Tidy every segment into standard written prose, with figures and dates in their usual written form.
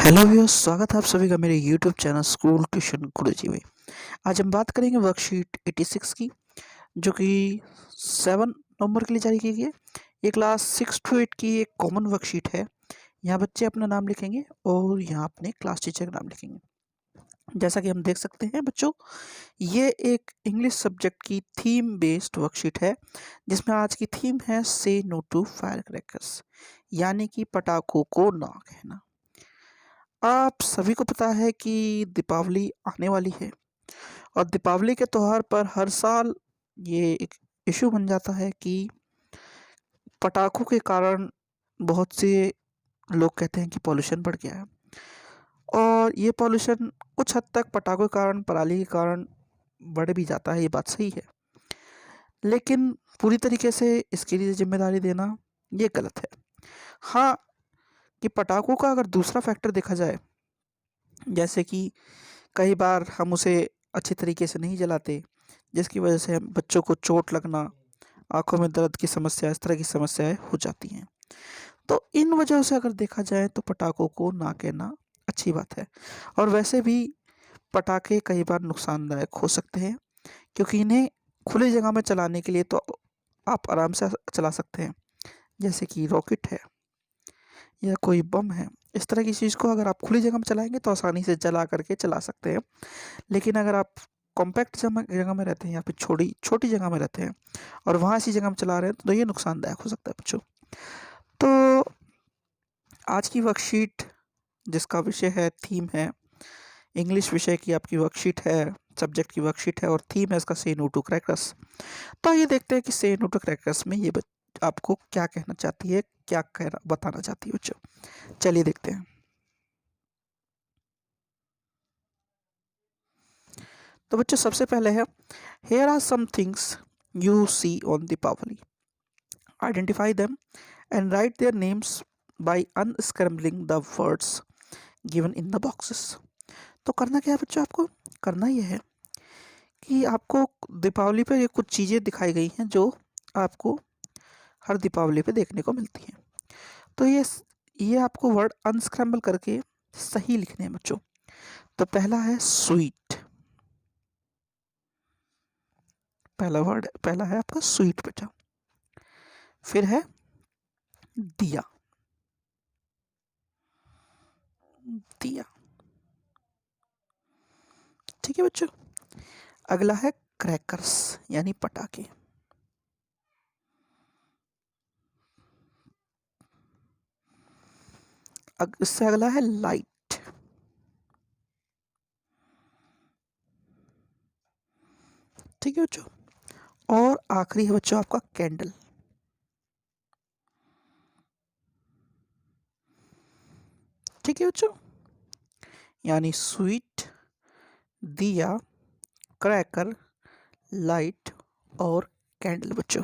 Hello viewers, स्वागत है आप सभी का मेरे यूट्यूब चैनल स्कूल ट्यूशन गुरुजी में। आज हम बात करेंगे वर्कशीट 86 की, जो कि 7 नवंबर के लिए जारी की गई है। ये क्लास 6 to 8 की एक कॉमन वर्कशीट है। यहाँ बच्चे अपना नाम लिखेंगे और यहाँ अपने क्लास टीचर का नाम लिखेंगे। जैसा कि हम देख सकते हैं बच्चों, ये एक इंग्लिश सब्जेक्ट की थीम बेस्ड वर्कशीट है, जिसमें आज की थीम है से नो टू फायर क्रैकर्स, यानी कि पटाखों को ना कहना। आप सभी को पता है कि दीपावली आने वाली है और दीपावली के त्योहार पर हर साल ये एक इशू बन जाता है कि पटाखों के कारण बहुत से लोग कहते हैं कि पॉल्यूशन बढ़ गया है। और ये पॉल्यूशन कुछ हद तक पटाखों के कारण, पराली के कारण बढ़ भी जाता है, ये बात सही है। लेकिन पूरी तरीके से इसके लिए जिम्मेदारी देना ये गलत है। हाँ, कि पटाखों का अगर दूसरा फैक्टर देखा जाए, जैसे कि कई बार हम उसे अच्छी तरीके से नहीं जलाते, जिसकी वजह से हम बच्चों को चोट लगना, आँखों में दर्द की समस्या, इस तरह की समस्याएँ हो जाती हैं। तो इन वजहों से अगर देखा जाए तो पटाखों को ना कहना अच्छी बात है। और वैसे भी पटाखे कई बार नुकसानदायक हो सकते हैं, क्योंकि इन्हें खुली जगह में चलाने के लिए तो आप आराम से चला सकते हैं, जैसे कि रॉकेट है या कोई बम है। इस तरह की चीज़ को अगर आप खुली जगह में चलाएँगे तो आसानी से जला करके चला सकते हैं। लेकिन अगर आप कॉम्पैक्ट जगह में रहते हैं या फिर छोटी छोटी जगह में रहते हैं और वहाँ ऐसी जगह में चला रहे हैं, तो ये नुकसानदायक हो सकता है बच्चों। तो आज की वर्कशीट, जिसका विषय है, थीम है, इंग्लिश विषय की आपकी वर्कशीट है, सब्जेक्ट की वर्कशीट है और थीम है इसका से नो टू क्रैकर्स। तो ये देखते हैं कि से नो टू क्रैकर्स में ये आपको क्या कहना चाहती है, क्या कहना बताना चाहती है बच्चों। चलिए देखते हैं। तो बच्चों सबसे पहले है, here are some things you see on Deepawali, identify them and write their names by unscrambling the words given in the boxes. तो करना क्या है बच्चों, आपको करना यह है कि आपको दीपावली पे ये कुछ चीज़ें दिखाई गई हैं जो आपको हर दीपावली पे देखने को मिलती हैं। तो ये आपको वर्ड अनस्क्रैम्बल करके सही लिखने हैं बच्चों। तो पहला है स्वीट, पहला है आपका स्वीट बेटा। फिर है दिया, दिया, ठीक है बच्चों। अगला है क्रैकर्स, यानी पटाखे। इससे अगला है लाइट। ठीक है बच्चों। और आखिरी है बच्चों आपका कैंडल। ठीक है बच्चों, यानी स्वीट, दिया, क्रैकर, लाइट और कैंडल बच्चों।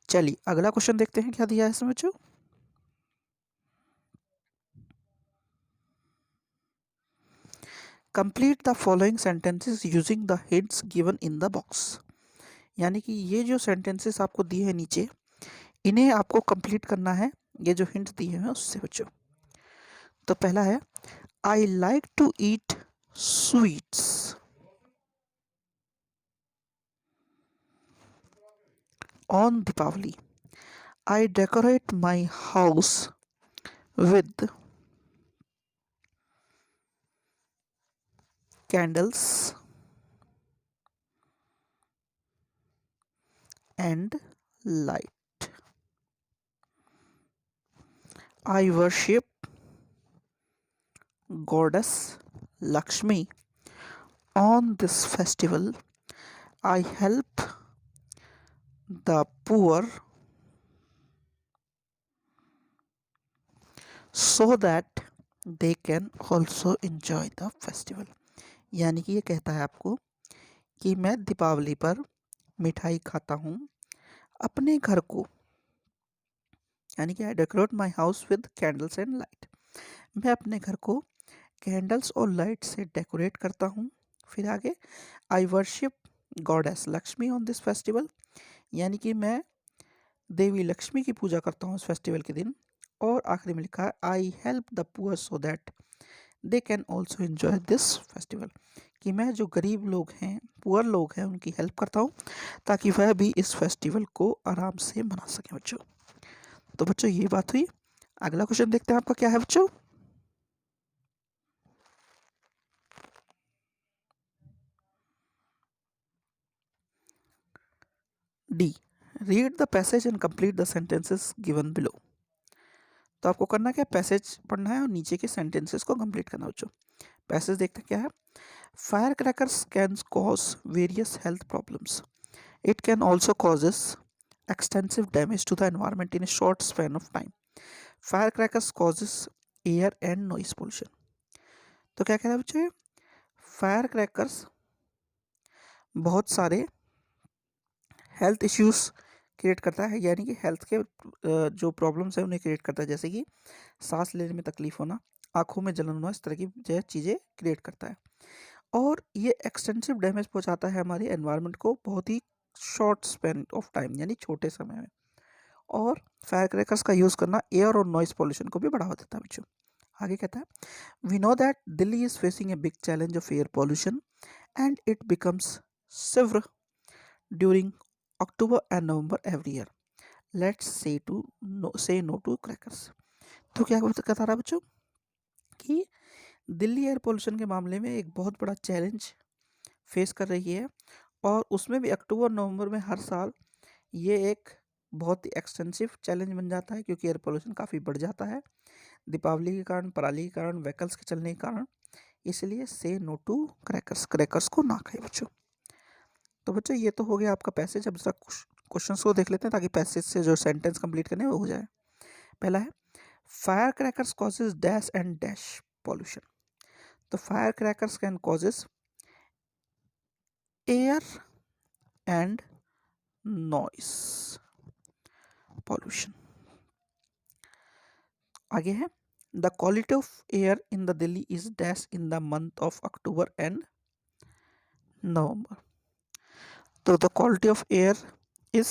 चलिए अगला क्वेश्चन देखते हैं क्या दिया है इसमें बच्चों। Complete the following sentences using the hints given in the box, यानी कि ये जो सेंटेंसेस आपको दिए हैं नीचे, इन्हें आपको कंप्लीट करना है ये जो हिंट दिए हैं उससे बच्चों। तो पहला है, I like to eat sweets on Deepavali, I decorate my house with candles and light. I worship goddess Lakshmi on this festival. I help the poor so that they can also enjoy the festival. यानी कि ये कहता है आपको कि मैं दीपावली पर मिठाई खाता हूँ अपने घर को, यानी कि I decorate my house with candles and light. मैं अपने घर को कैंडल्स और लाइट से डेकोरेट करता हूँ। फिर आगे, आई worship goddess Lakshmi on this festival, यानी कि मैं देवी लक्ष्मी की पूजा करता हूँ इस फेस्टिवल के दिन। और आखिरी में लिखा है I help the poor so that they can also enjoy this festival, कि मैं जो गरीब लोग हैं, पुअर लोग हैं, उनकी हेल्प करता हूँ ताकि वह भी इस फेस्टिवल को आराम से मना सकें बच्चों। तो बच्चों ये बात हुई। अगला क्वेश्चन देखते हैं आपका क्या है बच्चों। D, read the passage and complete the sentences given below. तो आपको करना क्या है, पैसेज पढ़ना है और नीचे के सेंटेंसेस को कंप्लीट करना बच्चों। पैसेज देखते हैं क्या है। Fire crackers can cause various health problems, it can also causes extensive damage to the environment in a short span of time. Firecrackers causes air and noise pollution. तो क्या कह रहा है बच्चों, फायर क्रैकर्स बहुत सारे हेल्थ इश्यूज क्रिएट करता है, यानी कि हेल्थ के जो प्रॉब्लम्स है उन्हें क्रिएट करता है, जैसे कि सांस लेने में तकलीफ होना, आंखों में जलन होना, इस तरह की जो चीज़ें क्रिएट करता है। और ये एक्सटेंसिव डैमेज पहुंचाता है हमारे एनवायरनमेंट को बहुत ही शॉर्ट स्पेन ऑफ टाइम, यानी छोटे समय में। और फायर क्रैकर्स का यूज़ करना एयर और नॉइस पॉल्यूशन को भी बढ़ावा देता है बच्चों। आगे कहता है, we know that Delhi is facing a big challenge of air pollution and it becomes severe during October and November every year, let's say no to crackers. तो क्या कहता रहा बच्चों कि दिल्ली एयर पोल्यूशन के मामले में एक बहुत बड़ा चैलेंज फेस कर रही है, और उसमें भी अक्टूबर नवंबर में हर साल ये एक बहुत ही एक्सटेंसिव चैलेंज बन जाता है, क्योंकि एयर पोल्यूशन काफ़ी बढ़ जाता है दीपावली के कारण, पराली के कारण, व्हीकल्स के चलने के कारण। इसलिए से नो टू क्रैकर्स, क्रैकर्स को ना खाए बच्चों। तो बच्चों ये तो हो गया आपका पैसेज। अब जरा क्वेश्चन को देख लेते हैं ताकि पैसेज से जो सेंटेंस कंप्लीट करने वो हो जाए। पहला है, fire crackers causes dash and dash pollution. तो fire crackers can causes air and noise pollution. आगे है, the quality of air in the Delhi is dash in the month of October and November. तो the quality of air is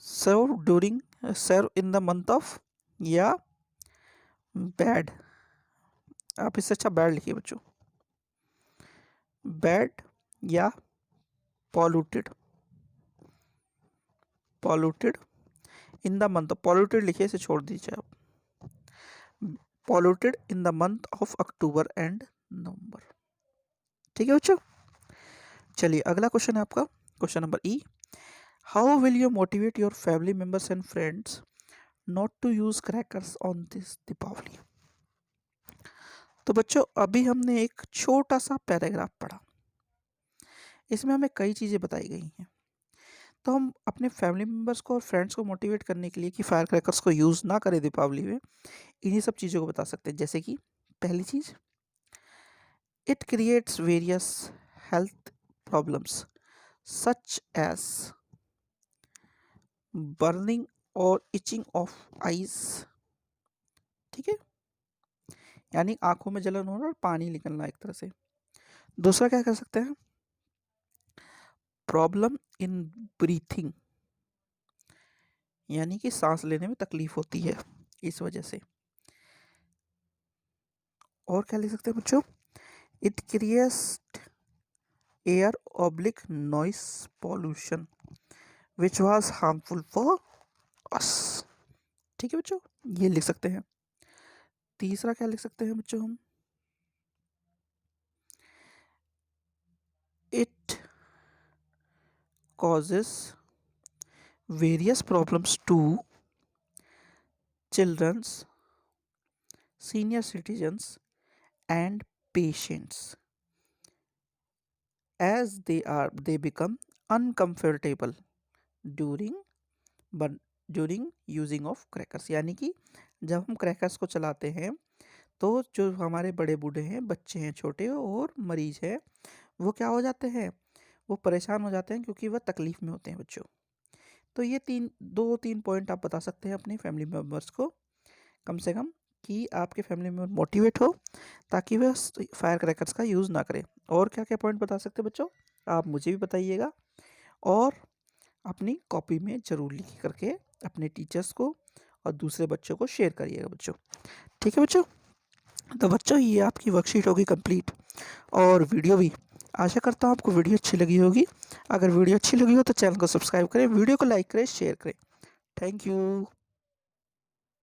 serve in the month of, या bad, आप इससे अच्छा bad लिखिए बच्चों, bad या polluted, polluted in the month, polluted लिखिए, इसे छोड़ दीजिए आप, polluted in the month of October and November. ठीक है बच्चों, चलिए अगला क्वेश्चन है आपका, question number E, how will you motivate your family members and friends not to use crackers on this Deepavali. तो बच्चों अभी हमने एक छोटा सा पैराग्राफ पढ़ा, इसमें हमें कई चीज़ें बताई गई हैं। तो हम अपने फैमिली मेम्बर्स को और फ्रेंड्स को मोटिवेट करने के लिए कि फायर क्रैकर्स को यूज़ ना करें दीपावली में, इन्हीं सब चीज़ों को बता सकते हैं। जैसे कि पहली चीज़, it creates various health problems such as burning और इचिंग ऑफ आईज। ठीक है, यानी आंखों में जलन होना और पानी निकलना एक तरह से। दूसरा क्या कर सकते हैं, प्रॉब्लम इन ब्रीथिंग, यानी कि सांस लेने में तकलीफ होती है इस वजह से। और क्या लिख सकते हैं बच्चों, it creates air oblique noise pollution which was harmful for us. ठीक है बच्चों, ये लिख सकते हैं। तीसरा क्या लिख सकते हैं बच्चों हम, it causes various problems to children's, senior citizens and patients as they become uncomfortable during during using of crackers। यानी कि जब हम क्रैकर्स को चलाते हैं तो जो हमारे बड़े बूढ़े हैं, बच्चे हैं छोटे और मरीज हैं, वो क्या हो जाते हैं, वो परेशान हो जाते हैं क्योंकि वह तकलीफ में होते हैं बच्चों। तो ये दो तीन पॉइंट आप बता सकते हैं अपने फैमिली मेम्बर्स को कम से कम, कि आपके फैमिली मेम्बर मोटिवेट हो ताकि वह फायर क्रैकर्स का यूज़ ना करें। और क्या क्या पॉइंट बता सकते हैं बच्चों, आप मुझे भी बताइएगा, और अपनी कॉपी में ज़रूर लिख करके अपने टीचर्स को और दूसरे बच्चों को शेयर करिएगा बच्चों। ठीक है बच्चों, तो बच्चों ये आपकी वर्कशीट होगी कंप्लीट और वीडियो भी। आशा करता हूँ आपको वीडियो अच्छी लगी होगी। अगर वीडियो अच्छी लगी हो तो चैनल को सब्सक्राइब करें, वीडियो को लाइक करें, शेयर करें। Thank you.